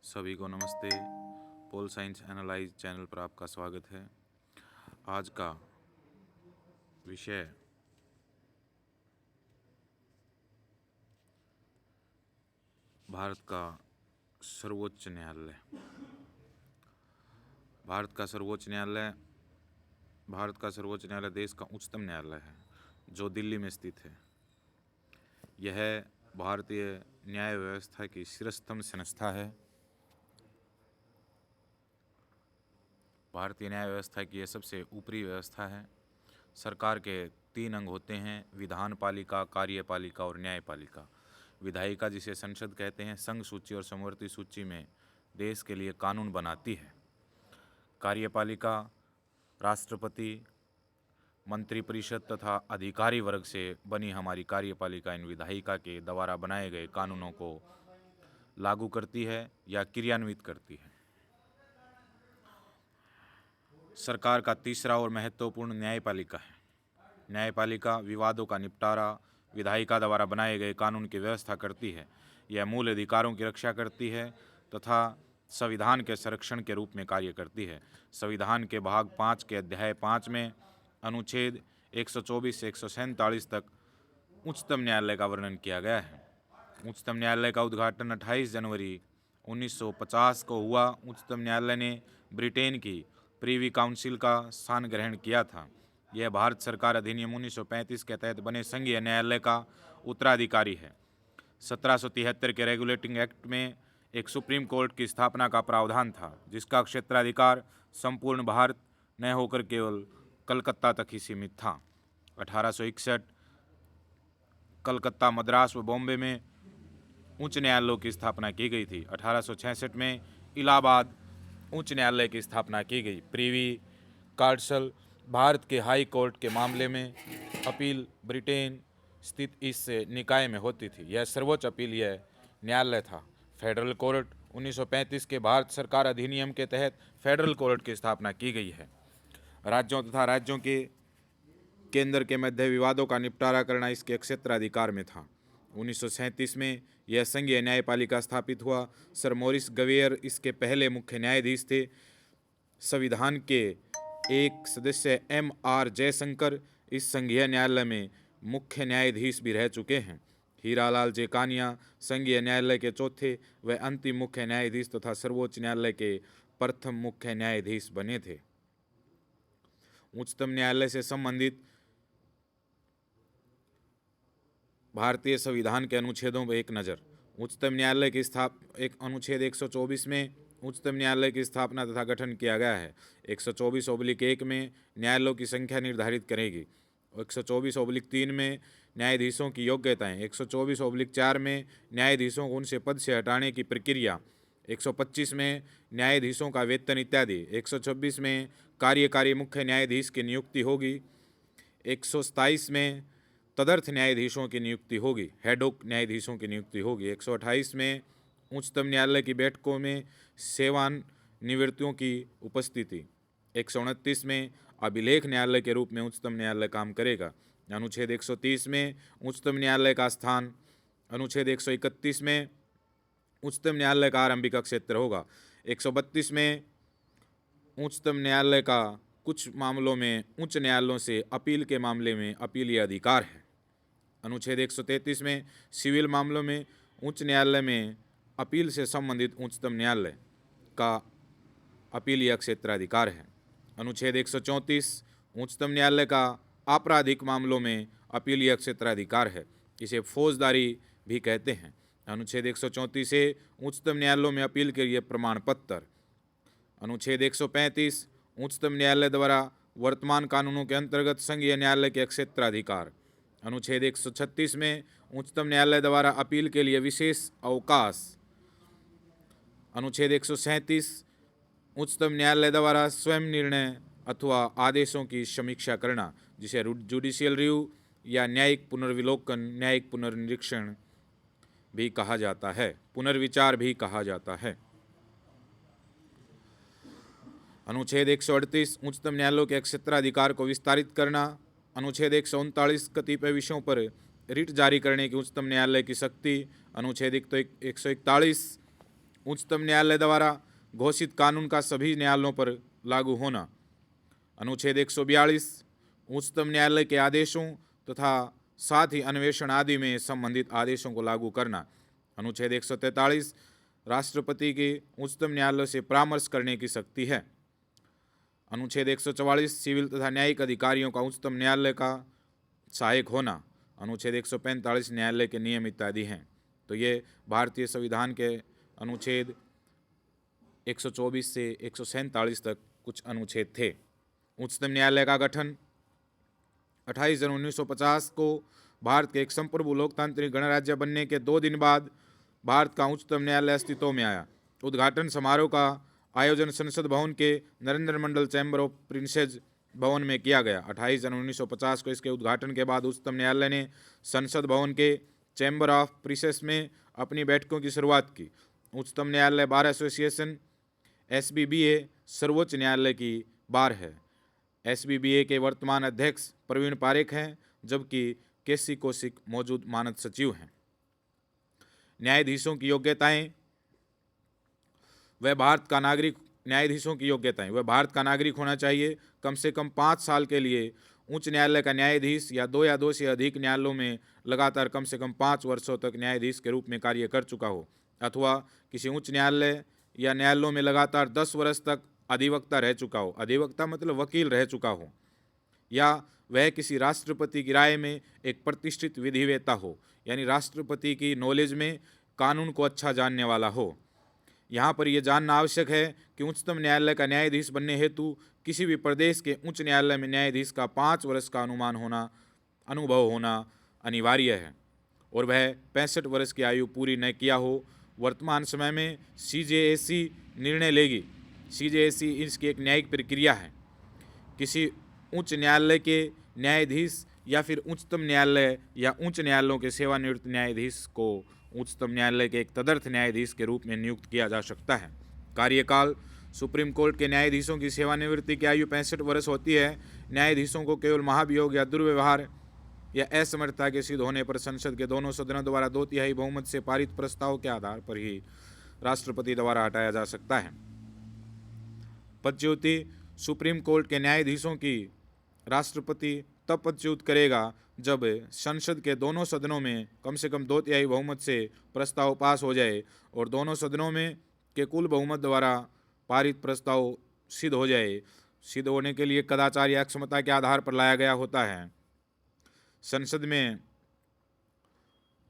सभी को नमस्ते। पोल साइंस एनालाइज चैनल पर आपका स्वागत है। आज का विषय भारत का सर्वोच्च न्यायालय। भारत का सर्वोच्च न्यायालय देश का उच्चतम न्यायालय है जो दिल्ली में स्थित है। यह भारतीय न्याय व्यवस्था की शीर्षतम संस्था है। भारतीय न्याय व्यवस्था की यह सबसे ऊपरी व्यवस्था है। सरकार के 3 अंग होते हैं: विधान पालिका, कार्यपालिका और न्यायपालिका। विधायिका, जिसे संसद कहते हैं, संघ सूची और समवर्ती सूची में देश के लिए कानून बनाती है। कार्यपालिका राष्ट्रपति, मंत्रिपरिषद तथा अधिकारी वर्ग से बनी हमारी कार्यपालिका इन विधायिका के द्वारा बनाए गए कानूनों को लागू करती है या क्रियान्वित करती है। सरकार का तीसरा और महत्वपूर्ण न्यायपालिका है। न्यायपालिका विवादों का निपटारा विधायिका द्वारा बनाए गए कानून की व्यवस्था करती है। यह मूल अधिकारों की रक्षा करती है तथा संविधान के संरक्षण के रूप में कार्य करती है। संविधान के भाग 5 के अध्याय 5 में अनुच्छेद 124 से 147 तक उच्चतम न्यायालय का वर्णन किया गया है। उच्चतम न्यायालय का उद्घाटन 28 जनवरी 1950 को हुआ। उच्चतम न्यायालय ने ब्रिटेन की प्रीवी काउंसिल का स्थान ग्रहण किया था। यह भारत सरकार अधिनियम 1935 के तहत बने संघीय न्यायालय का उत्तराधिकारी है। 1773 के रेगुलेटिंग एक्ट में एक सुप्रीम कोर्ट की स्थापना का प्रावधान था, जिसका क्षेत्राधिकार संपूर्ण भारत न होकर केवल कलकत्ता तक ही सीमित था। 1861 कलकत्ता, मद्रास व बॉम्बे में उच्च न्यायालयों की स्थापना की गई थी। 1866 में इलाहाबाद उच्च न्यायालय की स्थापना की गई। प्रीवी काउंसिल भारत के हाई कोर्ट के मामले में अपील ब्रिटेन स्थित इस निकाय में होती थी। यह सर्वोच्च अपीलीय न्यायालय था। फेडरल कोर्ट 1935 के भारत सरकार अधिनियम के तहत फेडरल कोर्ट की स्थापना की गई है। राज्यों तथा राज्यों के केंद्र के मध्य विवादों का निपटारा करना इसके क्षेत्राधिकार में था। 1937 में यह संघीय न्यायपालिका स्थापित हुआ। सर मॉरिस गवेयर इसके पहले मुख्य न्यायाधीश थे। संविधान के एक सदस्य M.R. जयशंकर इस संघीय न्यायालय में मुख्य न्यायाधीश भी रह चुके हैं। हीरालाल जेकानिया संघीय न्यायालय के चौथे व अंतिम मुख्य न्यायाधीश तथा सर्वोच्च न्यायालय के प्रथम मुख्य न्यायाधीश बने थे। उच्चतम न्यायालय से संबंधित भारतीय संविधान के अनुच्छेदों पर एक नज़र। उच्चतम न्यायालय की एक अनुच्छेद 124 में उच्चतम न्यायालय की स्थापना तथा गठन किया गया है। 124/1 में न्यायालयों की संख्या निर्धारित करेगी। 124/3 में न्यायाधीशों की योग्यताएं। 124/4 में न्यायाधीशों को उनसे पद से हटाने की प्रक्रिया। 125 में न्यायाधीशों का वेतन इत्यादि। 126 में कार्यकारी मुख्य न्यायाधीश की नियुक्ति होगी। 127 में तदर्थ न्यायाधीशों की नियुक्ति होगी, हेडोक न्यायाधीशों की नियुक्ति होगी। 128 में उच्चतम न्यायालय की बैठकों में सेवानिवृत्तियों की उपस्थिति। 129 में अभिलेख न्यायालय के रूप में उच्चतम न्यायालय काम करेगा। अनुच्छेद 130 में उच्चतम न्यायालय का स्थान। अनुच्छेद 131 में उच्चतम न्यायालय का आरंभिक क्षेत्र होगा। 132 में उच्चतम न्यायालय का कुछ मामलों में उच्च न्यायालयों से अपील के मामले में अपीलीय अधिकार है। अनुच्छेद 133 में सिविल मामलों में उच्च न्यायालय में अपील से संबंधित उच्चतम न्यायालय का अपीलीय क्षेत्राधिकार है। अनुच्छेद 134 उच्चतम न्यायालय का आपराधिक मामलों में अपीलीय क्षेत्राधिकार है। इसे फौजदारी भी कहते हैं। अनुच्छेद 134 से उच्चतम न्यायालयों में अपील के लिए प्रमाण पत्र। अनुच्छेद 135 उच्चतम न्यायालय द्वारा वर्तमान कानूनों के अंतर्गत संघीय न्यायालय के क्षेत्राधिकार। अनुच्छेद 136 में उच्चतम न्यायालय द्वारा अपील के लिए विशेष अवकाश। अनुच्छेद 137 उच्चतम न्यायालय द्वारा स्वयं निर्णय अथवा आदेशों की समीक्षा करना, जिसे जुडिशियल रिव्यू या न्यायिक पुनर्विलोकन, न्यायिक पुनर्निरीक्षण भी कहा जाता है, पुनर्विचार भी कहा जाता है। अनुच्छेद 138 उच्चतम न्यायालय के क्षेत्राधिकार को विस्तारित करना। अनुच्छेद 139 कतिपय विषयों पर रिट जारी करने की उच्चतम न्यायालय की शक्ति। अनुच्छेद 141 उच्चतम न्यायालय द्वारा घोषित कानून का सभी न्यायालयों पर लागू होना। अनुच्छेद 142 उच्चतम न्यायालय के आदेशों तथा साथ ही अन्वेषण आदि में संबंधित आदेशों को लागू करना। अनुच्छेद 143 राष्ट्रपति की उच्चतम न्यायालय से परामर्श करने की शक्ति है। अनुच्छेद 144 सिविल तथा न्यायिक अधिकारियों का उच्चतम न्यायालय का सहायक होना। अनुच्छेद 145 न्यायालय के नियम इत्यादि हैं। तो ये भारतीय संविधान के अनुच्छेद 124 से 147 तक कुछ अनुच्छेद थे। उच्चतम न्यायालय का गठन 28 जनवरी 1950 को भारत के एक संप्रभु लोकतांत्रिक गणराज्य बनने के 2 दिन बाद भारत का उच्चतम न्यायालय अस्तित्व में आया। उद्घाटन समारोह का आयोजन संसद भवन के नरेंद्र मंडल चैम्बर ऑफ प्रिंसेस भवन में किया गया। 28 जनवरी 1950 को इसके उद्घाटन के बाद उच्चतम न्यायालय ने संसद भवन के चैम्बर ऑफ प्रिंसेस में अपनी बैठकों की शुरुआत की। उच्चतम न्यायालय बार एसोसिएशन SBBA सर्वोच्च न्यायालय की बार है। SBBA के वर्तमान अध्यक्ष प्रवीण पारेख हैं, जबकि केसी कौशिक मौजूद मानद सचिव हैं। न्यायाधीशों की योग्यताएं, वह भारत का नागरिक होना चाहिए। कम से कम 5 साल के लिए उच्च न्यायालय का न्यायाधीश या 2 या 2 से अधिक न्यायालयों में लगातार कम से कम 5 वर्षों तक न्यायाधीश के रूप में कार्य कर चुका हो, अथवा किसी उच्च न्यायालय या न्यायालयों में लगातार 10 वर्ष तक अधिवक्ता रह चुका हो। अधिवक्ता मतलब वकील रह चुका हो, या वह किसी राष्ट्रपति की राय में एक प्रतिष्ठित विधिवेत्ता हो, यानी राष्ट्रपति की नॉलेज में कानून को अच्छा जानने वाला हो। यहाँ पर यह जानना आवश्यक है कि उच्चतम न्यायालय का न्यायाधीश बनने हेतु किसी भी प्रदेश के उच्च न्यायालय में न्यायाधीश का 5 वर्ष का अनुभव होना अनिवार्य है, और वह 65 वर्ष की आयु पूरी न किया हो। वर्तमान समय में CJAC निर्णय लेगी। CJAC इसकी एक न्यायिक प्रक्रिया है। किसी उच्च न्यायालय के न्यायाधीश या फिर उच्चतम न्यायालय या उच्च न्यायालयों के सेवानिवृत्त न्यायाधीश को उच्चतम न्यायालय के एक तदर्थ न्यायाधीश के रूप में नियुक्त किया जा सकता है। कार्यकाल, सुप्रीम कोर्ट के न्यायाधीशों की सेवानिवृत्ति की आयु 65 वर्ष होती है। न्यायाधीशों को केवल महाभियोग या दुर्व्यवहार या असमर्थता के सिद्ध होने पर संसद के दोनों सदनों द्वारा 2/3 बहुमत से पारित प्रस्ताव के आधार पर ही राष्ट्रपति द्वारा हटाया जा सकता है। पदच्युति, सुप्रीम कोर्ट के न्यायाधीशों की राष्ट्रपति तब पदच्युत करेगा जब संसद के दोनों सदनों में कम से कम 2/3 बहुमत से प्रस्ताव पास हो जाए और दोनों सदनों में के कुल बहुमत द्वारा पारित प्रस्ताव सिद्ध हो जाए। सिद्ध होने के लिए कदाचार या अक्षमता के आधार पर लाया गया होता है। संसद में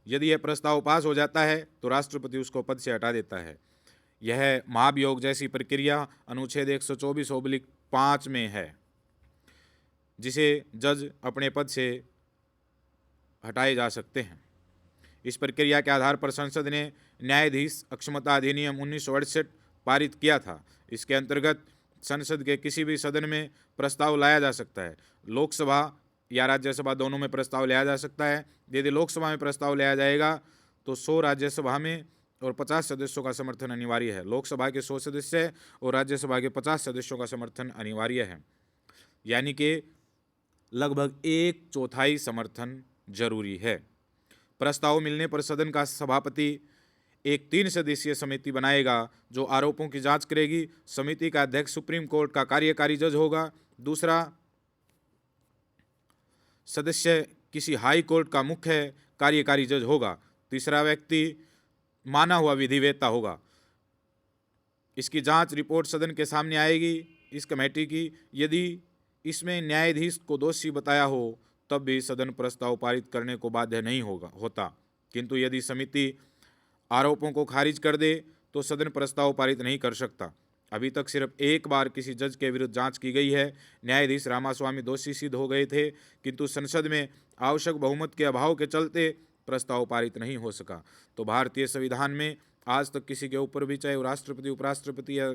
यदि यह प्रस्ताव पास हो जाता है तो राष्ट्रपति उसको पद से हटा देता है। यह महाभियोग जैसी प्रक्रिया अनुच्छेद 124/5 में है, जिसे जज अपने पद से हटाए जा सकते हैं। इस प्रक्रिया के आधार पर संसद ने न्यायाधीश अक्षमता अधिनियम 1968 पारित किया था। इसके अंतर्गत संसद के किसी भी सदन में प्रस्ताव लाया जा सकता है। लोकसभा या राज्यसभा दोनों में प्रस्ताव लाया जा सकता है। यदि लोकसभा में प्रस्ताव लाया जाएगा तो 100 राज्यसभा में और 50 सदस्यों का समर्थन अनिवार्य है। लोकसभा के 100 सदस्य और राज्यसभा के 50 सदस्यों का समर्थन अनिवार्य है, यानी कि लगभग 1/4 समर्थन जरूरी है। प्रस्ताव मिलने पर सदन का सभापति एक 3 सदस्यीय समिति बनाएगा जो आरोपों की जांच करेगी। समिति का अध्यक्ष सुप्रीम कोर्ट का कार्यकारी जज होगा। दूसरा सदस्य किसी हाई कोर्ट का मुख्य कार्यकारी जज होगा। तीसरा व्यक्ति माना हुआ विधिवेत्ता होगा। इसकी जांच रिपोर्ट सदन के सामने आएगी इस कमेटी की। यदि इसमें न्यायाधीश को दोषी बताया हो तब भी सदन प्रस्ताव पारित करने को बाध्य नहीं होता, किंतु यदि समिति आरोपों को खारिज कर दे तो सदन प्रस्ताव पारित नहीं कर सकता। अभी तक सिर्फ एक बार किसी जज के विरुद्ध जांच की गई है। न्यायाधीश रामास्वामी दोषी सिद्ध हो गए थे, किंतु संसद में आवश्यक बहुमत के अभाव के चलते प्रस्ताव पारित नहीं हो सका। तो भारतीय संविधान में आज तक किसी के ऊपर भी, चाहे वो राष्ट्रपति, उपराष्ट्रपति या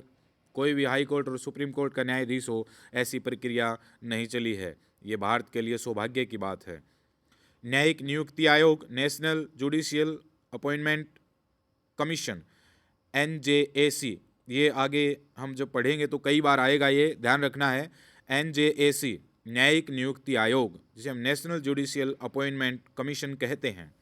कोई भी हाई कोर्ट और सुप्रीम कोर्ट का न्यायाधीश हो, ऐसी प्रक्रिया नहीं चली है। ये भारत के लिए सौभाग्य की बात है। न्यायिक नियुक्ति आयोग, national judicial appointment commission, NJAC, ये आगे हम जब पढ़ेंगे तो कई बार आएगा, ये ध्यान रखना है। NJAC न्यायिक नियुक्ति आयोग, जिसे हम नेशनल जुडिशियल अपॉइंटमेंट कमीशन कहते हैं।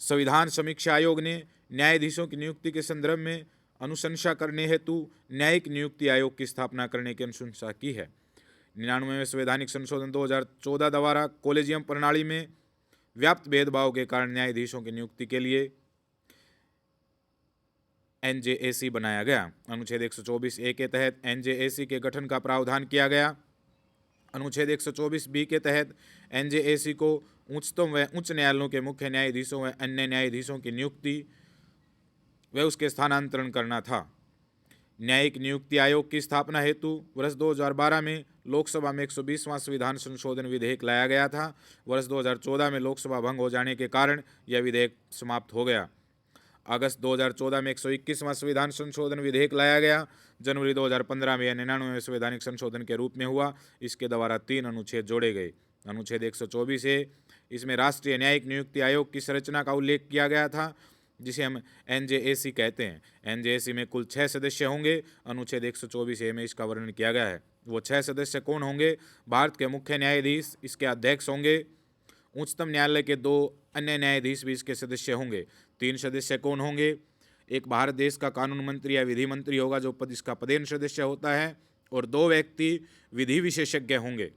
संविधान समीक्षा आयोग ने न्यायाधीशों की नियुक्ति के संदर्भ में अनुशंसा करने हेतु न्यायिक नियुक्ति आयोग की स्थापना करने की अनुशंसा की है। 99वें संवैधानिक संशोधन 2014 द्वारा कॉलेजियम प्रणाली में व्याप्त भेदभाव के कारण न्यायाधीशों की नियुक्ति के लिए एनजेएसी बनाया गया। अनुच्छेद 124A के तहत एनजेएसी के गठन का प्रावधान किया गया। अनुच्छेद 124B के तहत एनजेएसी को उच्चतम व उच्च न्यायालयों के मुख्य न्यायाधीशों व अन्य न्यायाधीशों की नियुक्ति व उसके स्थानांतरण करना था। न्यायिक नियुक्ति आयोग की स्थापना हेतु वर्ष 2012 में लोकसभा में 120वां संविधान संशोधन विधेयक लाया गया था। वर्ष 2014 में लोकसभा भंग हो जाने के कारण यह विधेयक समाप्त हो गया। अगस्त 2014 में 121वां संविधान संशोधन विधेयक लाया गया। जनवरी 2015 में यह 99वें संवैधानिक संशोधन के रूप में हुआ। इसके द्वारा 3 अनुच्छेद जोड़े गए। अनुच्छेद 124A, इसमें राष्ट्रीय न्यायिक नियुक्ति आयोग की संरचना का उल्लेख किया गया था, जिसे हम एनजेएसी कहते हैं। एनजेएसी में कुल 6 सदस्य होंगे। अनुच्छेद 124A में इसका वर्णन किया गया है। वो 6 सदस्य कौन होंगे? भारत के मुख्य न्यायाधीश इसके अध्यक्ष होंगे। उच्चतम न्यायालय के 2 अन्य न्यायाधीश भी इसके सदस्य होंगे। 3 सदस्य कौन होंगे? एक भारत देश का कानून मंत्री या विधि मंत्री होगा, जो पद इसका पदेन सदस्य होता है, और 2 व्यक्ति विधि विशेषज्ञ होंगे।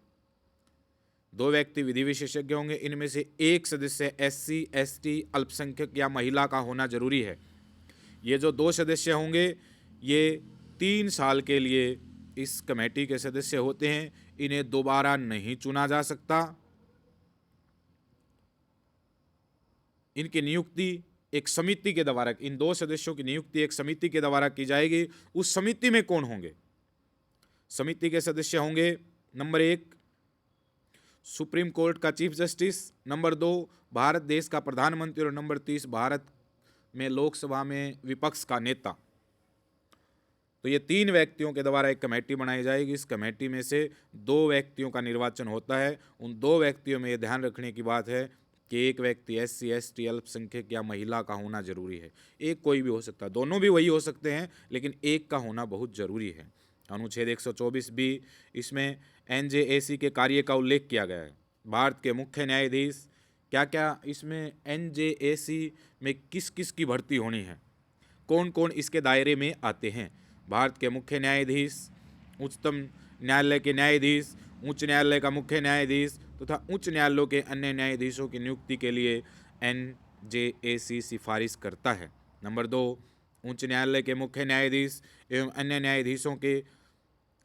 2 व्यक्ति विधि विशेषज्ञ होंगे। इनमें से एक सदस्य SC, ST, अल्पसंख्यक या महिला का होना जरूरी है। ये जो 2 सदस्य होंगे, ये 3 साल के लिए इस कमेटी के सदस्य होते हैं। इन्हें दोबारा नहीं चुना जा सकता। इनकी नियुक्ति एक समिति के द्वारा, इन 2 सदस्यों की नियुक्ति एक समिति के द्वारा की जाएगी। उस समिति में कौन होंगे? समिति के सदस्य होंगे नंबर 1 सुप्रीम कोर्ट का चीफ जस्टिस, नंबर 2 भारत देश का प्रधानमंत्री, और नंबर 30 भारत में लोकसभा में विपक्ष का नेता। तो ये 3 व्यक्तियों के द्वारा एक कमेटी बनाई जाएगी। इस कमेटी में से 2 व्यक्तियों का निर्वाचन होता है। उन 2 व्यक्तियों में ये ध्यान रखने की बात है कि एक व्यक्ति SC, ST, अल्पसंख्यक या महिला का होना जरूरी है। एक कोई भी हो सकता है, दोनों भी वही हो सकते हैं, लेकिन एक का होना बहुत जरूरी है। अनुच्छेद 124B, इसमें एनजेएसी के कार्य का उल्लेख किया गया है। भारत के मुख्य न्यायाधीश, क्या क्या इसमें एनजेएसी में किस किस की भर्ती होनी है, कौन कौन इसके दायरे में आते हैं? भारत के मुख्य न्यायाधीश, उच्चतम न्यायालय के न्यायाधीश, उच्च न्यायालय का मुख्य न्यायाधीश तथा उच्च न्यायालयों के अन्य न्यायाधीशों की नियुक्ति के लिए एनजेएसी सिफारिश करता है। नंबर 2 उच्च न्यायालय के मुख्य न्यायाधीश एवं अन्य न्यायाधीशों के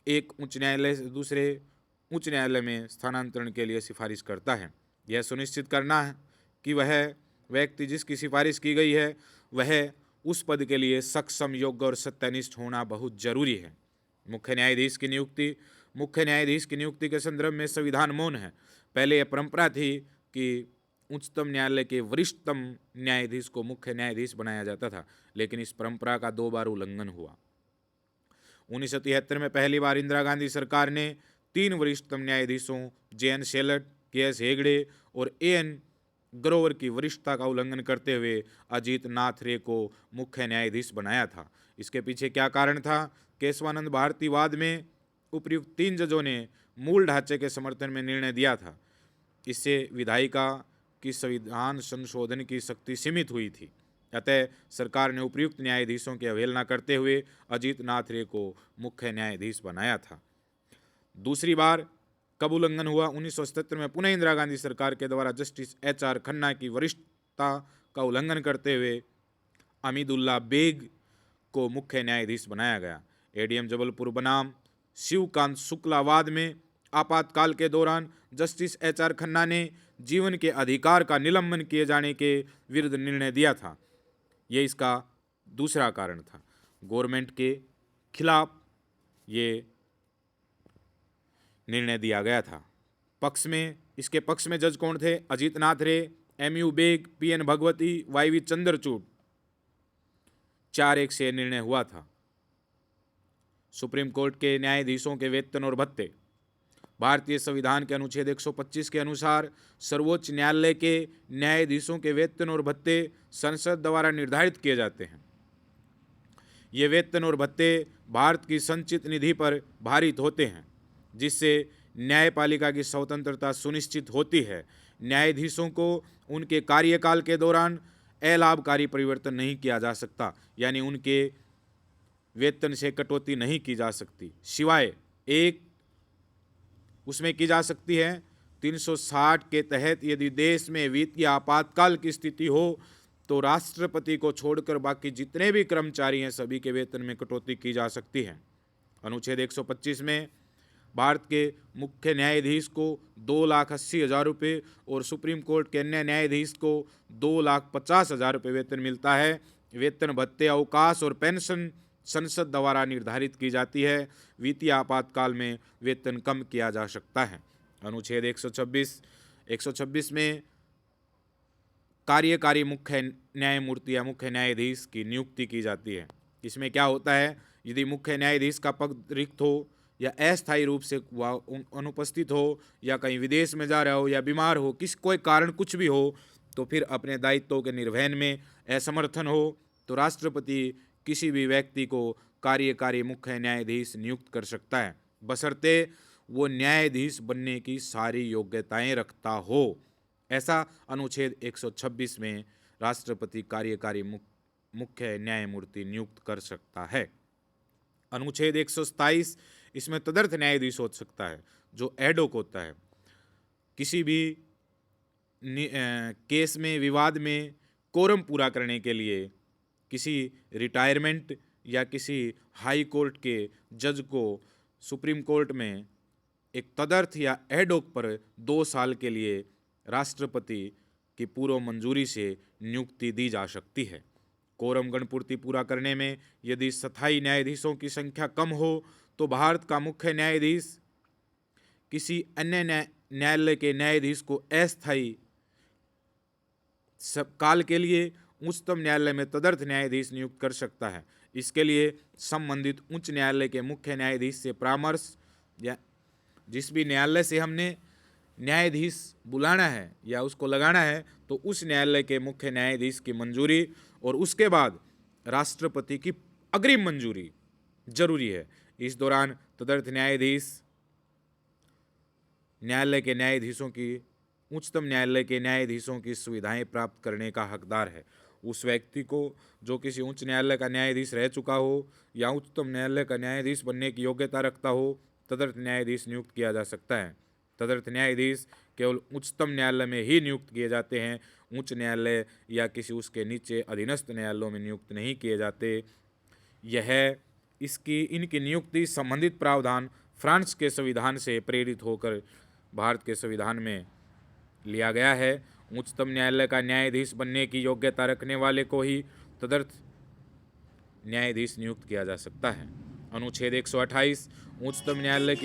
एक उच्च न्यायालय से दूसरे उच्च न्यायालय में स्थानांतरण के लिए सिफारिश करता है। यह सुनिश्चित करना है कि वह व्यक्ति जिसकी सिफारिश की गई है वह उस पद के लिए सक्षम, योग्य और सत्यनिष्ठ होना बहुत जरूरी है। मुख्य न्यायाधीश की नियुक्ति, मुख्य न्यायाधीश की नियुक्ति के संदर्भ में संविधान मौन है। पहले यह परंपरा थी कि उच्चतम न्यायालय के वरिष्ठतम न्यायाधीश को मुख्य न्यायाधीश बनाया जाता था, लेकिन इस परंपरा का 2 बार उल्लंघन हुआ। 1973 में पहली बार इंदिरा गांधी सरकार ने 3 वरिष्ठतम न्यायाधीशों JN शेलट, KS हेगड़े और AN ग्रोवर की वरिष्ठता का उल्लंघन करते हुए अजीत नाथ रे को मुख्य न्यायाधीश बनाया था। इसके पीछे क्या कारण था? केशवानंद भारतीवाद में उपयुक्त 3 जजों ने मूल ढांचे के समर्थन में निर्णय दिया था। इससे विधायिका की संविधान संशोधन की शक्ति सीमित हुई थी। अतः सरकार ने उपयुक्त न्यायाधीशों की अवहेलना करते हुए अजीत नाथ रे को मुख्य न्यायाधीश बनाया था। दूसरी बार कब उल्लंघन हुआ? 1977 में पुनः इंदिरा गांधी सरकार के द्वारा जस्टिस HR खन्ना की वरिष्ठता का उल्लंघन करते हुए अमीदुल्ला बेग को मुख्य न्यायाधीश बनाया गया। ADM जबलपुर बनाम शिवकांत शुक्लावाद में आपातकाल के दौरान जस्टिस HR खन्ना ने जीवन के अधिकार का निलंबन किए जाने के विरुद्ध निर्णय दिया था। ये इसका दूसरा कारण था। गवर्नमेंट के खिलाफ ये निर्णय दिया गया था। पक्ष में, इसके पक्ष में जज कौन थे? Ajit Nath Ray, MU Beg, PN Bhagwati, YV Chandrachud. 4-1 से निर्णय हुआ था। सुप्रीम कोर्ट के न्यायाधीशों के वेतन और भत्ते, भारतीय संविधान के अनुच्छेद 125 के अनुसार सर्वोच्च न्यायालय के न्यायाधीशों के वेतन और भत्ते संसद द्वारा निर्धारित किए जाते हैं। ये वेतन और भत्ते भारत की संचित निधि पर भारित होते हैं, जिससे न्यायपालिका की स्वतंत्रता सुनिश्चित होती है। न्यायाधीशों को उनके कार्यकाल के दौरान अलाभकारी परिवर्तन नहीं किया जा सकता, यानी उनके वेतन से कटौती नहीं की जा सकती, सिवाय एक उसमें की जा सकती है 360 के तहत यदि देश में वित्तीय आपातकाल की स्थिति हो तो राष्ट्रपति को छोड़कर बाकी जितने भी कर्मचारी हैं सभी के वेतन में कटौती की जा सकती है। अनुच्छेद 125 में भारत के मुख्य न्यायाधीश को 2,80,000 रुपये और सुप्रीम कोर्ट के अन्य न्यायाधीश को 2,50,000 रुपये वेतन मिलता है। वेतन भत्ते, अवकाश और पेंशन संसद द्वारा निर्धारित की जाती है। वित्तीय आपातकाल में वेतन कम किया जा सकता है। अनुच्छेद 126 में कार्यकारी मुख्य न्यायमूर्ति या मुख्य न्यायाधीश की नियुक्ति की जाती है। इसमें क्या होता है, यदि मुख्य न्यायाधीश का पद रिक्त हो या अस्थायी रूप से वह अनुपस्थित हो या कहीं विदेश में जा रहा हो या बीमार हो, कोई कारण कुछ भी हो, तो फिर अपने दायित्वों के निर्वहन में असमर्थन हो तो राष्ट्रपति किसी भी व्यक्ति को कार्यकारी मुख्य न्यायाधीश नियुक्त कर सकता है, बशर्ते वो न्यायाधीश बनने की सारी योग्यताएं रखता हो। ऐसा अनुच्छेद 126 में राष्ट्रपति कार्यकारी मुख्य न्यायमूर्ति नियुक्त कर सकता है। अनुच्छेद 127 इसमें तदर्थ न्यायाधीश हो सकता है जो एडोक होता है। किसी भी केस में, विवाद में कोरम पूरा करने के लिए किसी रिटायरमेंट या किसी हाई कोर्ट के जज को सुप्रीम कोर्ट में एक तदर्थ या एडोक पर 2 साल के लिए राष्ट्रपति की पूर्व मंजूरी से नियुक्ति दी जा सकती है। कोरम गणपूर्ति पूरा करने में यदि स्थायी न्यायाधीशों की संख्या कम हो तो भारत का मुख्य न्यायाधीश किसी अन्य न्यायालय के न्यायाधीश को अस्थायी काल के लिए उच्चतम न्यायालय में तदर्थ न्यायाधीश नियुक्त कर सकता है। इसके लिए संबंधित उच्च न्यायालय के मुख्य न्यायाधीश से परामर्श या जिस भी न्यायालय से हमने न्यायाधीश बुलाना है या उसको लगाना है तो उस न्यायालय के मुख्य न्यायाधीश की मंजूरी और उसके बाद राष्ट्रपति की अग्रिम मंजूरी जरूरी है। इस दौरान तदर्थ न्यायाधीश न्यायालय के न्यायाधीशों की उच्चतम न्यायालय के न्यायाधीशों की सुविधाएं प्राप्त करने का हकदार है। उस व्यक्ति को जो किसी उच्च न्यायालय का न्यायाधीश रह चुका हो या उच्चतम न्यायालय का न्यायाधीश बनने की योग्यता रखता हो, तदर्थ न्यायाधीश नियुक्त किया जा सकता है। तदर्थ न्यायाधीश केवल उच्चतम न्यायालय में ही नियुक्त किए जाते हैं, उच्च न्यायालय या किसी उसके नीचे अधीनस्थ न्यायालयों में नियुक्त नहीं किए जाते। इनकी नियुक्ति संबंधित प्रावधान फ्रांस के संविधान से प्रेरित होकर भारत के संविधान में लिया गया है। उच्चतम न्यायालय का न्यायाधीश बनने की योग्यता रखने वाले को ही तदर्थ न्यायाधीश नियुक्त किया जा सकता है। अनुच्छेद 128 उच्चतम न्यायालय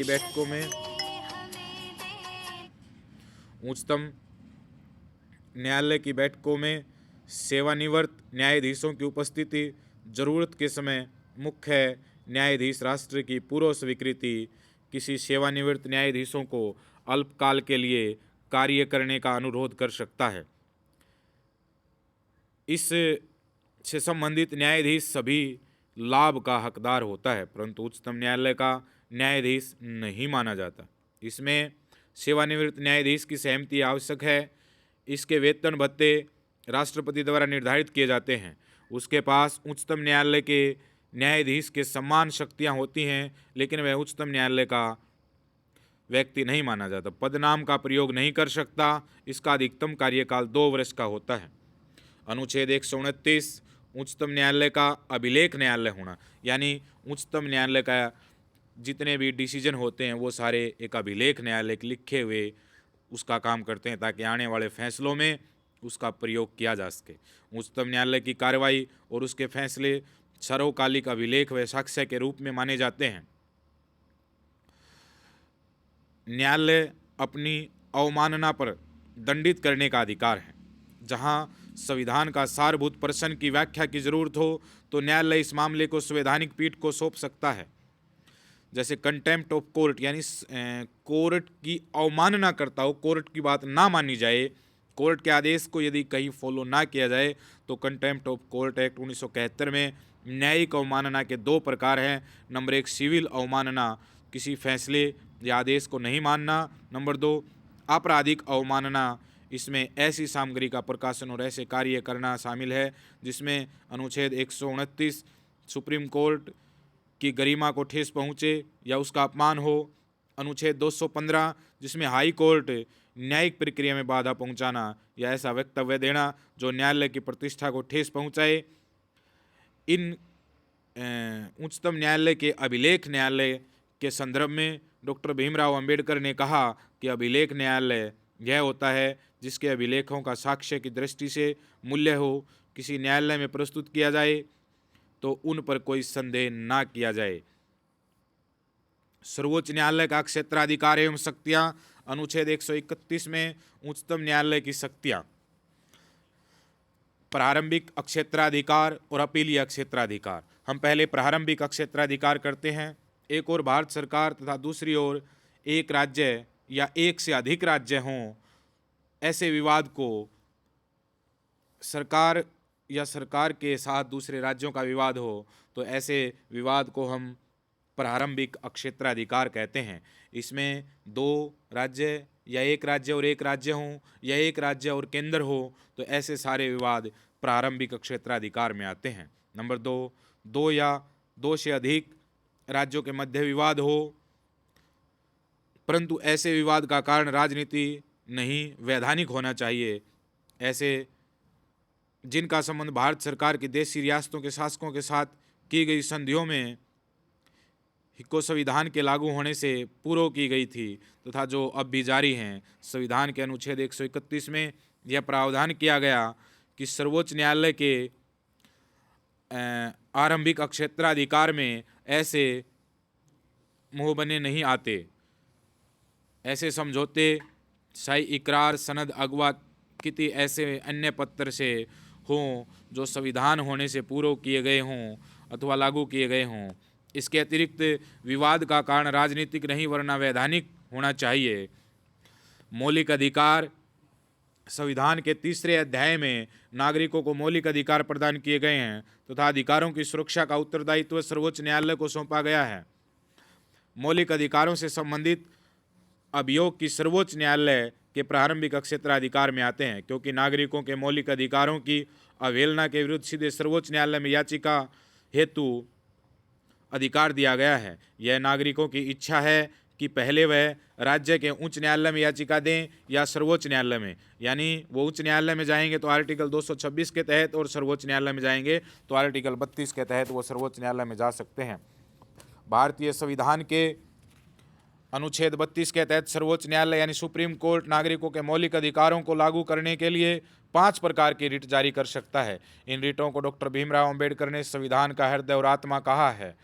की बैठकों में सेवानिवृत्त न्यायाधीशों की उपस्थिति, जरूरत के समय मुख्य न्यायाधीश राष्ट्र की पूर्व स्वीकृति किसी सेवानिवृत्त न्यायाधीशों को अल्पकाल के लिए कार्य करने का अनुरोध कर सकता है। इस से संबंधित न्यायाधीश सभी लाभ का हकदार होता है, परंतु उच्चतम न्यायालय का न्यायाधीश नहीं माना जाता। इसमें सेवानिवृत्त न्यायाधीश की सहमति आवश्यक है। इसके वेतन भत्ते राष्ट्रपति द्वारा निर्धारित किए जाते हैं। उसके पास उच्चतम न्यायालय के न्यायाधीश के समान शक्तियां होती हैं, लेकिन वह उच्चतम न्यायालय का व्यक्ति नहीं माना जाता। पदनाम का प्रयोग नहीं कर सकता। इसका अधिकतम कार्यकाल 2 वर्ष का होता है। अनुच्छेद 129 उच्चतम न्यायालय का अभिलेख न्यायालय होना, यानी उच्चतम न्यायालय का जितने भी डिसीजन होते हैं वो सारे एक अभिलेख न्यायालय के लिखे हुए उसका काम करते हैं, ताकि आने वाले फैसलों में उसका प्रयोग किया जा सके। उच्चतम न्यायालय की कार्रवाई और उसके फैसले सर्वकालिक अभिलेख व साक्ष्य के रूप में माने जाते हैं। न्यायालय अपनी अवमानना पर दंडित करने का अधिकार है। जहां संविधान का सारभूत प्रश्न की व्याख्या की जरूरत हो तो न्यायालय इस मामले को संवैधानिक पीठ को सौंप सकता है। जैसे कंटेम्प्ट ऑफ कोर्ट, यानी कोर्ट की अवमानना करता हो, कोर्ट की बात ना मानी जाए, कोर्ट के आदेश को यदि कहीं फॉलो ना किया जाए तो कंटेम्प्ट ऑफ कोर्ट एक्ट 1971 में न्यायिक अवमानना के 2 प्रकार हैं। नंबर 1 सिविल अवमानना, किसी फैसले या आदेश को नहीं मानना। नंबर 2 आपराधिक अवमानना, इसमें ऐसी सामग्री का प्रकाशन और ऐसे कार्य करना शामिल है जिसमें अनुच्छेद 129 सुप्रीम कोर्ट की गरिमा को ठेस पहुँचे या उसका अपमान हो, अनुच्छेद 215 जिसमें हाई कोर्ट न्यायिक प्रक्रिया में बाधा पहुंचाना या ऐसा वक्तव्य देना जो न्यायालय की प्रतिष्ठा को ठेस पहुंचाए। इन उच्चतम न्यायालय के अभिलेख न्यायालय के संदर्भ में डॉक्टर भीमराव अंबेडकर ने कहा कि अभिलेख न्यायालय यह होता है जिसके अभिलेखों का साक्ष्य की दृष्टि से मूल्य हो, किसी न्यायालय में प्रस्तुत किया जाए तो उन पर कोई संदेह ना किया जाए। सर्वोच्च न्यायालय का क्षेत्राधिकार एवं शक्तियां, अनुच्छेद 131 में उच्चतम न्यायालय की शक्तियां प्रारंभिक क्षेत्राधिकार और अपीलीय क्षेत्राधिकार। हम पहले प्रारंभिक क्षेत्राधिकार करते हैं। एक ओर भारत सरकार तथा दूसरी ओर एक राज्य या एक से अधिक राज्य हों, ऐसे विवाद को सरकार या सरकार के साथ दूसरे राज्यों का विवाद हो तो ऐसे विवाद को हम प्रारंभिक क्षेत्राधिकार कहते हैं। इसमें दो राज्य या एक राज्य और एक राज्य हों या एक राज्य और केंद्र हो तो ऐसे सारे विवाद प्रारंभिक क्षेत्राधिकार में आते हैं। नंबर 2, दो या दो से अधिक राज्यों के मध्य विवाद हो परंतु ऐसे विवाद का कारण राजनीति नहीं वैधानिक होना चाहिए। ऐसे जिनका संबंध भारत सरकार की देशी रियासतों के शासकों के साथ की गई संधियों में को संविधान के लागू होने से पूर्व की गई थी तथा जो अब भी जारी हैं। संविधान के अनुच्छेद 131 में यह प्रावधान किया गया कि सर्वोच्च न्यायालय के आरंभिक क्षेत्राधिकार में ऐसे मुंहबने नहीं आते। ऐसे समझौते, शाही इकरार, सनद, अगवा किति ऐसे अन्य पत्र से हों जो संविधान होने से पूर्व किए गए हों अथवा लागू किए गए हों। इसके अतिरिक्त विवाद का कारण राजनीतिक नहीं वरना वैधानिक होना चाहिए। मौलिक अधिकार, संविधान के 3 अध्याय में नागरिकों को मौलिक अधिकार प्रदान किए गए हैं तथा अधिकारों की सुरक्षा का उत्तरदायित्व सर्वोच्च न्यायालय को सौंपा गया है। मौलिक अधिकारों से संबंधित अभियोग की सर्वोच्च न्यायालय के प्रारंभिक क्षेत्राधिकार में आते हैं क्योंकि नागरिकों के मौलिक अधिकारों की अवहेलना के विरुद्ध सीधे सर्वोच्च न्यायालय में याचिका हेतु अधिकार दिया गया है। यह नागरिकों की इच्छा है कि पहले वह राज्य के उच्च न्यायालय में याचिका दें या सर्वोच्च न्यायालय में, यानी वो उच्च न्यायालय में जाएंगे तो आर्टिकल 226 के तहत और सर्वोच्च न्यायालय में जाएंगे तो आर्टिकल 32 के तहत वो सर्वोच्च न्यायालय में जा सकते हैं। भारतीय संविधान के अनुच्छेद 32 के तहत सर्वोच्च न्यायालय यानी सुप्रीम कोर्ट नागरिकों के मौलिक अधिकारों को लागू करने के लिए 5 प्रकार की रिट जारी कर सकता है। इन रिटों को डॉक्टर भीमराव अंबेडकर ने संविधान का हृदय और आत्मा कहा है,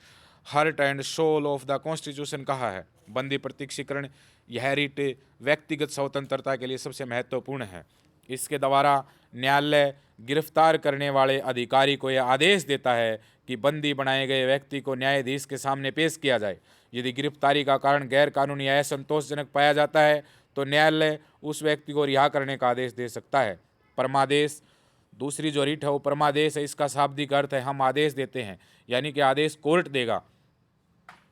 heart and soul of the constitution कहा है। बंदी प्रत्यक्षीकरण, यह रिट व्यक्तिगत स्वतंत्रता के लिए सबसे महत्वपूर्ण है। इसके द्वारा न्यायालय गिरफ्तार करने वाले अधिकारी को यह आदेश देता है कि बंदी बनाए गए व्यक्ति को न्यायाधीश के सामने पेश किया जाए। यदि गिरफ्तारी का कारण गैर कानूनी या असंतोषजनक पाया जाता है तो न्यायालय उस व्यक्ति को रिहा करने का आदेश दे सकता है। परमादेश, दूसरी जो रिट है वो परमादेश है। इसका शाब्दिक अर्थ है हम आदेश देते हैं, यानी कि आदेश कोर्ट देगा।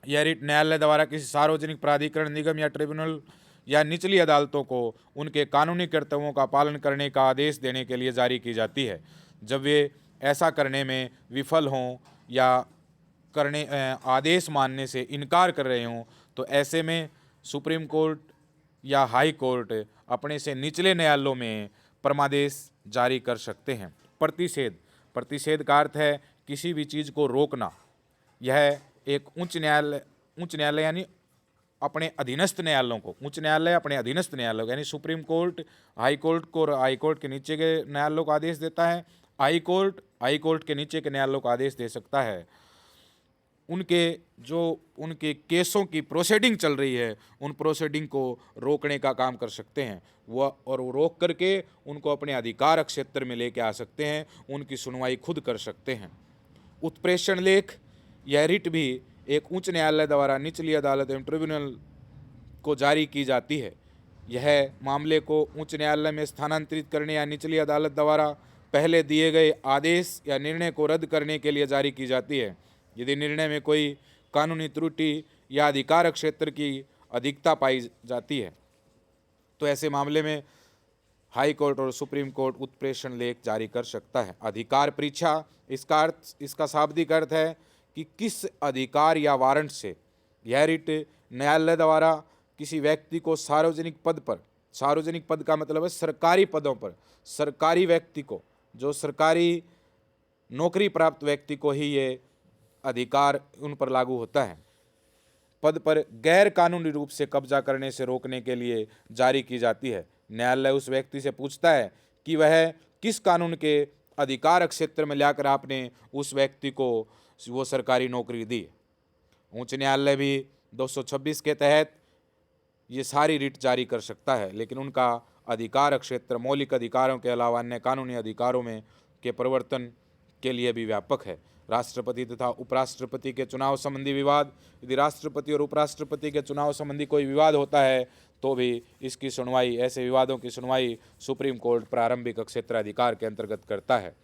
यह रिट न्यायालय द्वारा किसी सार्वजनिक प्राधिकरण, निगम या ट्रिब्यूनल या निचली अदालतों को उनके कानूनी कर्तव्यों का पालन करने का आदेश देने के लिए जारी की जाती है। जब वे ऐसा करने में विफल हों या करने आदेश मानने से इनकार कर रहे हों तो ऐसे में सुप्रीम कोर्ट या हाई कोर्ट अपने से निचले न्यायालयों में परमादेश जारी कर सकते हैं। प्रतिषेध, प्रतिषेध का अर्थ है किसी भी चीज़ को रोकना। यह एक उच्च न्यायालय यानी अपने अधीनस्थ न्यायालयों को, उच्च न्यायालय अपने अधीनस्थ न्यायालयों यानी सुप्रीम कोर्ट हाई कोर्ट को हाई कोर्ट के नीचे के न्यायालयों को आदेश देता है। हाई कोर्ट के नीचे के न्यायालयों को आदेश दे सकता है। उनके केसों की प्रोसीडिंग चल रही है उन प्रोसीडिंग को रोकने का काम कर सकते हैं वो रोक करके उनको अपने अधिकार क्षेत्र में लेके आ सकते हैं, उनकी सुनवाई खुद कर सकते हैं। उत्प्रेषण लेख, यह रिट भी एक उच्च न्यायालय द्वारा निचली अदालत एवं ट्रिब्यूनल को जारी की जाती है। यह मामले को उच्च न्यायालय में स्थानांतरित करने या निचली अदालत द्वारा पहले दिए गए आदेश या निर्णय को रद्द करने के लिए जारी की जाती है। यदि निर्णय में कोई कानूनी त्रुटि या अधिकार क्षेत्र की अधिकता पाई जाती है तो ऐसे मामले में हाई कोर्ट और सुप्रीम कोर्ट उत्प्रेषण लेख जारी कर सकता है। अधिकार परीक्षा, इसका शाब्दिक अर्थ है कि किस अधिकार या वारंट से यह रिट न्यायालय द्वारा किसी व्यक्ति को सार्वजनिक पद पर, सार्वजनिक पद का मतलब है सरकारी पदों पर, सरकारी व्यक्ति को, जो सरकारी नौकरी प्राप्त व्यक्ति को ही ये अधिकार उन पर लागू होता है, पद पर गैर कानूनी रूप से कब्जा करने से रोकने के लिए जारी की जाती है। न्यायालय उस व्यक्ति से पूछता है कि वह किस कानून के अधिकार क्षेत्र में लाकर आपने उस व्यक्ति को वो सरकारी नौकरी दी। उच्च न्यायालय भी 226 के तहत ये सारी रिट जारी कर सकता है, लेकिन उनका अधिकार क्षेत्र मौलिक अधिकारों के अलावा अन्य कानूनी अधिकारों में के परिवर्तन के लिए भी व्यापक है। राष्ट्रपति तथा उपराष्ट्रपति के चुनाव संबंधी विवाद, यदि राष्ट्रपति और उपराष्ट्रपति के चुनाव संबंधी कोई विवाद होता है तो भी इसकी सुनवाई, ऐसे विवादों की सुनवाई सुप्रीम कोर्ट प्रारंभिक क्षेत्राधिकार के अंतर्गत करता है।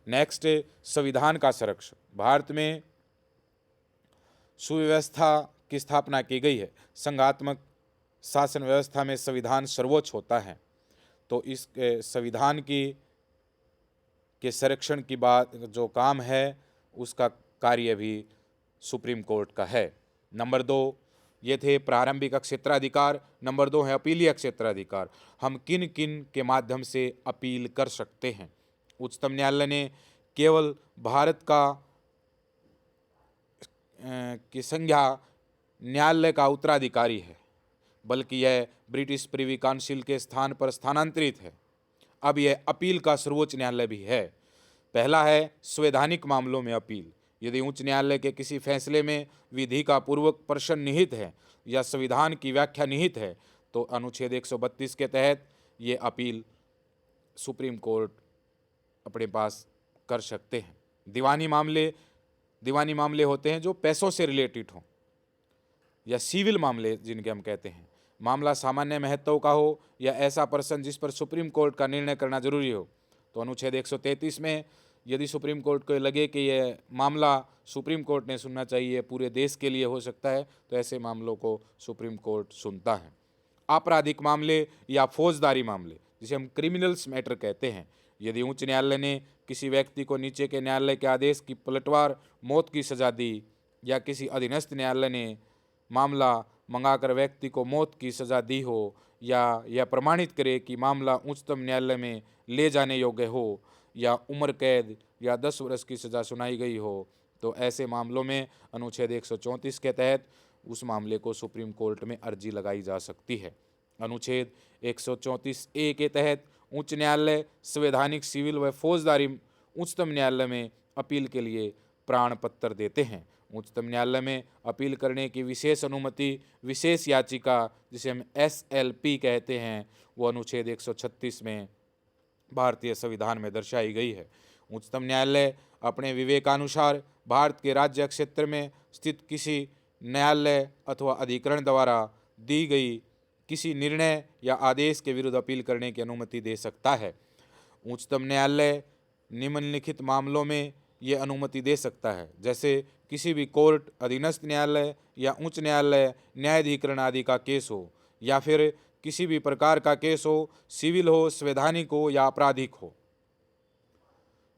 नेक्स्ट, संविधान का संरक्षण। भारत में सुव्यवस्था की स्थापना की गई है। संघात्मक शासन व्यवस्था में संविधान सर्वोच्च होता है, तो इस संविधान के संरक्षण की बात जो काम है उसका कार्य भी सुप्रीम कोर्ट का है। नंबर 2, ये थे प्रारंभिक क्षेत्राधिकार। नंबर 2 है अपीलीय क्षेत्राधिकार। हम किन किन के माध्यम से अपील कर सकते हैं। उच्चतम न्यायालय ने केवल भारत की संज्ञा न्यायालय का उत्तराधिकारी है, बल्कि यह ब्रिटिश प्रिवी काउंसिल के स्थान पर स्थानांतरित है। अब यह अपील का सर्वोच्च न्यायालय भी है। पहला है संवैधानिक मामलों में अपील। यदि उच्च न्यायालय के किसी फैसले में विधि का पूर्वक प्रश्न निहित है या संविधान की व्याख्या निहित है तो अनुच्छेद 132 के तहत ये अपील सुप्रीम कोर्ट अपने पास कर सकते हैं। दीवानी मामले होते हैं जो पैसों से रिलेटेड हों, या सिविल मामले जिनके हम कहते हैं। मामला सामान्य महत्व का हो या ऐसा प्रश्न जिस पर सुप्रीम कोर्ट का निर्णय करना जरूरी हो, तो अनुच्छेद 133 में यदि सुप्रीम कोर्ट को लगे कि यह मामला सुप्रीम कोर्ट ने सुनना चाहिए, पूरे देश के लिए हो सकता है, तो ऐसे मामलों को सुप्रीम कोर्ट सुनता है। आपराधिक मामले या फौजदारी मामले, जिसे हम क्रिमिनल्स मैटर कहते हैं, यदि उच्च न्यायालय ने किसी व्यक्ति को नीचे के न्यायालय के आदेश की पलटवार मौत की सजा दी या किसी अधीनस्थ न्यायालय ने मामला मंगाकर व्यक्ति को मौत की सजा दी हो, या यह प्रमाणित करे कि मामला उच्चतम न्यायालय में ले जाने योग्य हो, या उम्र कैद या 10 वर्ष की सजा सुनाई गई हो, तो ऐसे मामलों में अनुच्छेद 134 के तहत उस मामले को सुप्रीम कोर्ट में अर्जी लगाई जा सकती है। अनुच्छेद 134A के तहत उच्च न्यायालय संवैधानिक, सिविल व फौजदारी उच्चतम न्यायालय में अपील के लिए प्राण पत्र देते हैं। उच्चतम न्यायालय में अपील करने की विशेष अनुमति, विशेष याचिका, जिसे हम SLP कहते हैं, वो अनुच्छेद 136 में भारतीय संविधान में दर्शाई गई है। उच्चतम न्यायालय अपने विवेकानुसार भारत के राज्य क्षेत्र में स्थित किसी न्यायालय अथवा अधिकरण द्वारा दी गई किसी निर्णय या आदेश के विरुद्ध अपील करने की अनुमति दे सकता है। उच्चतम न्यायालय निम्नलिखित मामलों में ये अनुमति दे सकता है, जैसे किसी भी कोर्ट, अधीनस्थ न्यायालय या उच्च न्यायालय न्यायाधिकरण आदि का केस हो, या फिर किसी भी प्रकार का केस हो, सिविल हो, संवैधानिक हो या आपराधिक हो,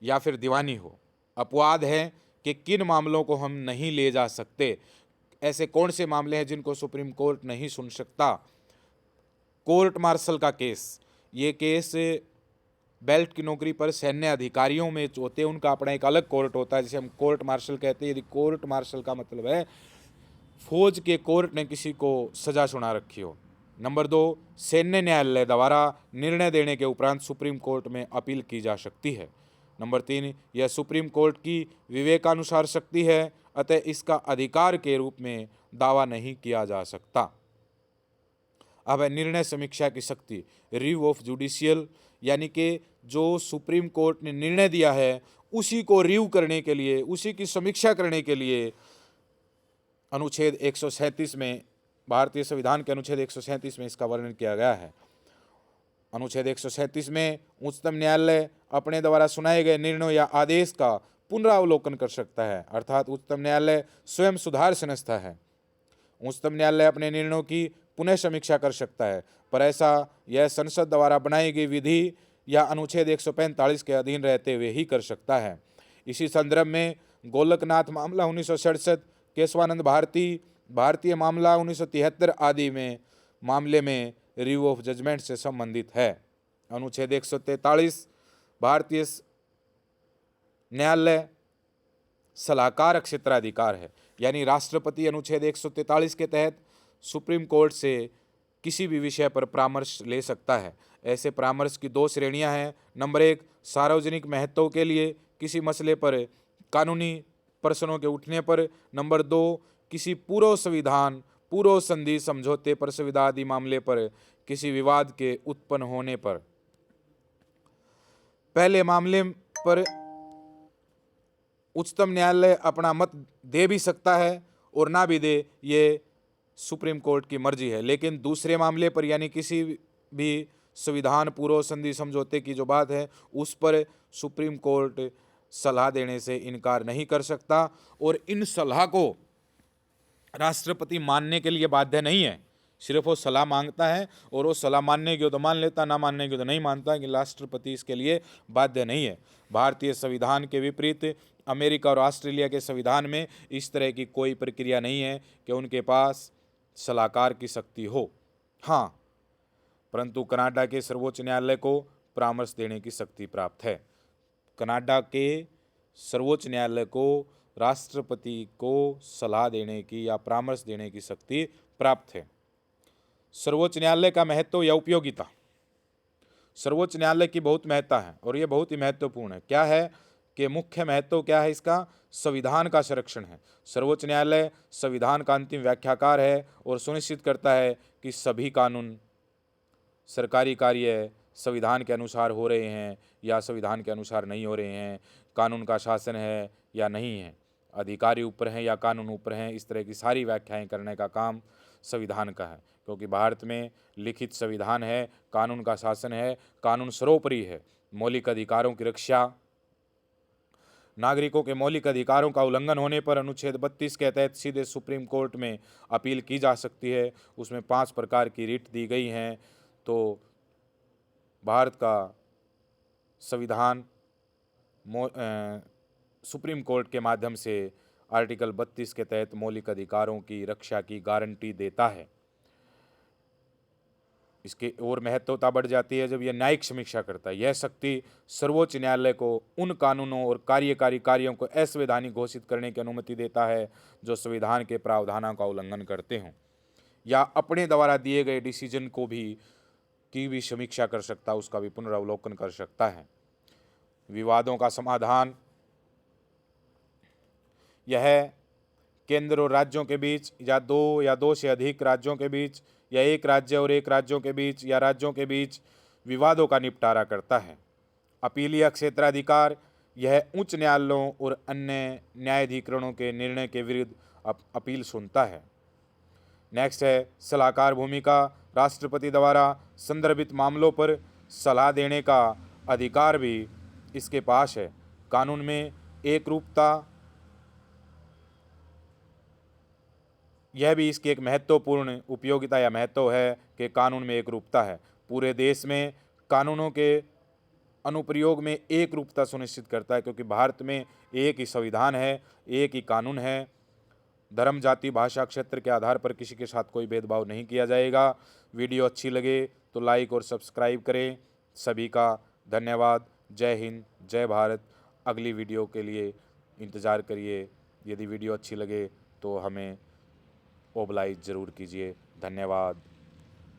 या फिर दीवानी हो। अपवाद है कि किन मामलों को हम नहीं ले जा सकते। ऐसे कौन से मामले हैं जिनको सुप्रीम कोर्ट नहीं सुन सकता। कोर्ट मार्शल का केस, ये केस बेल्ट की नौकरी पर सैन्य अधिकारियों में होते हैं, उनका अपना एक अलग कोर्ट होता है जिसे हम कोर्ट मार्शल कहते हैं। यदि कोर्ट मार्शल का मतलब है फौज के कोर्ट ने किसी को सजा सुना रखी हो। नंबर 2, सैन्य न्यायालय द्वारा निर्णय देने के उपरांत सुप्रीम कोर्ट में अपील की जा सकती है। नंबर 3, यह सुप्रीम कोर्ट की विवेकानुसार शक्ति है, अतः इसका अधिकार के रूप में दावा नहीं किया जा सकता। अब है निर्णय समीक्षा की शक्ति, रिव्यू ऑफ जुडिशियल, यानी कि जो सुप्रीम कोर्ट ने निर्णय दिया है उसी को रिव्यू करने के लिए, उसी की समीक्षा करने के लिए अनुच्छेद 137 में, भारतीय संविधान के अनुच्छेद 137 में इसका वर्णन किया गया है। अनुच्छेद 137 में उच्चतम न्यायालय अपने द्वारा सुनाए गए निर्णय या आदेश का पुनरावलोकन कर सकता है, अर्थात उच्चतम न्यायालय स्वयं सुधार संस्था है। उच्चतम न्यायालय अपने निर्णयों की पुनः समीक्षा कर सकता है, पर ऐसा यह संसद द्वारा बनाई गई विधि या अनुच्छेद 145 के अधीन रहते हुए ही कर सकता है। इसी संदर्भ में गोलकनाथ मामला 1967, केशवानंद भारतीय मामला 1973 आदि में मामले में रिव्यू ऑफ जजमेंट से संबंधित है। अनुच्छेद 143 भारतीय न्यायालय सलाहकार क्षेत्राधिकार है, यानी राष्ट्रपति अनुच्छेद 143 के तहत सुप्रीम कोर्ट से किसी भी विषय पर परामर्श ले सकता है। ऐसे परामर्श की 2 श्रेणियां हैं। नंबर 1, सार्वजनिक महत्व के लिए किसी मसले पर कानूनी प्रश्नों के उठने पर। नंबर 2, किसी पूर्व संविधान, पूर्व संधि, समझौते पर संविदा आदि मामले पर किसी विवाद के उत्पन्न होने पर। पहले मामले पर उच्चतम न्यायालय अपना मत दे भी सकता है और ना भी दे, ये सुप्रीम कोर्ट की मर्जी है। लेकिन दूसरे मामले पर, यानी किसी भी संविधान, पूर्व संधि, समझौते की जो बात है, उस पर सुप्रीम कोर्ट सलाह देने से इनकार नहीं कर सकता और इन सलाह को राष्ट्रपति मानने के लिए बाध्य नहीं है। सिर्फ वो सलाह मांगता है और वो सलाह मानने की हो तो मान लेता, ना मानने की हो तो नहीं मानता, कि राष्ट्रपति इसके लिए बाध्य नहीं है। भारतीय संविधान के विपरीत अमेरिका और ऑस्ट्रेलिया के संविधान में इस तरह की कोई प्रक्रिया नहीं है कि उनके पास सलाहकार की शक्ति हो। हाँ, परंतु कनाडा के सर्वोच्च न्यायालय को परामर्श देने की शक्ति प्राप्त है। कनाडा के सर्वोच्च न्यायालय को राष्ट्रपति को सलाह देने की या परामर्श देने की शक्ति प्राप्त है। सर्वोच्च न्यायालय का महत्व या उपयोगिता। सर्वोच्च न्यायालय की बहुत महत्ता है और ये बहुत ही महत्वपूर्ण है। क्या है कि मुख्य महत्व क्या है इसका? संविधान का संरक्षण है। सर्वोच्च न्यायालय संविधान का अंतिम व्याख्याकार है और सुनिश्चित करता है कि सभी कानून, सरकारी कार्य संविधान के अनुसार हो रहे हैं या संविधान के अनुसार नहीं हो रहे हैं, कानून का शासन है या नहीं है, अधिकारी ऊपर हैं या कानून ऊपर हैं, इस तरह की सारी व्याख्याएं करने का काम संविधान का है। क्योंकि भारत में लिखित संविधान है, कानून का शासन है, कानून सर्वोपरि है। मौलिक अधिकारों की रक्षा, नागरिकों के मौलिक अधिकारों का उल्लंघन होने पर अनुच्छेद 32 के तहत सीधे सुप्रीम कोर्ट में अपील की जा सकती है। उसमें 5 प्रकार की रिट दी गई हैं। तो भारत का संविधान सुप्रीम कोर्ट के माध्यम से आर्टिकल 32 के तहत मौलिक अधिकारों की रक्षा की गारंटी देता है। इसकी और महत्वता बढ़ जाती है जब यह न्यायिक समीक्षा करता है। यह शक्ति सर्वोच्च न्यायालय को उन कानूनों और कार्यकारी कार्यों को असंवैधानिक घोषित करने की अनुमति देता है जो संविधान के प्रावधानों का उल्लंघन करते हों, या अपने द्वारा दिए गए डिसीजन को भी समीक्षा कर सकता है, उसका भी पुनरावलोकन कर सकता है। विवादों का समाधान, यह केंद्र और राज्यों के बीच या दो से अधिक राज्यों के बीच या एक राज्य और एक राज्यों के बीच या राज्यों के बीच विवादों का निपटारा करता है। अपीलीय क्षेत्राधिकार, यह उच्च न्यायालयों और अन्य न्यायाधिकरणों के निर्णय के विरुद्ध अपील सुनता है। नेक्स्ट है सलाहकार भूमिका। राष्ट्रपति द्वारा संदर्भित मामलों पर सलाह देने का अधिकार भी इसके पास है। कानून में एक रूपता, यह भी इसकी एक महत्वपूर्ण उपयोगिता या महत्व है कि कानून में एक रूपता है। पूरे देश में कानूनों के अनुप्रयोग में एक रूपता सुनिश्चित करता है, क्योंकि भारत में एक ही संविधान है, एक ही कानून है। धर्म, जाति, भाषा, क्षेत्र के आधार पर किसी के साथ कोई भेदभाव नहीं किया जाएगा। वीडियो अच्छी लगे तो लाइक और सब्सक्राइब करें। सभी का धन्यवाद। जय हिंद, जय भारत। अगली वीडियो के लिए इंतज़ार करिए। यदि वीडियो अच्छी लगे तो हमें ओबलाइज ज़रूर कीजिए। धन्यवाद।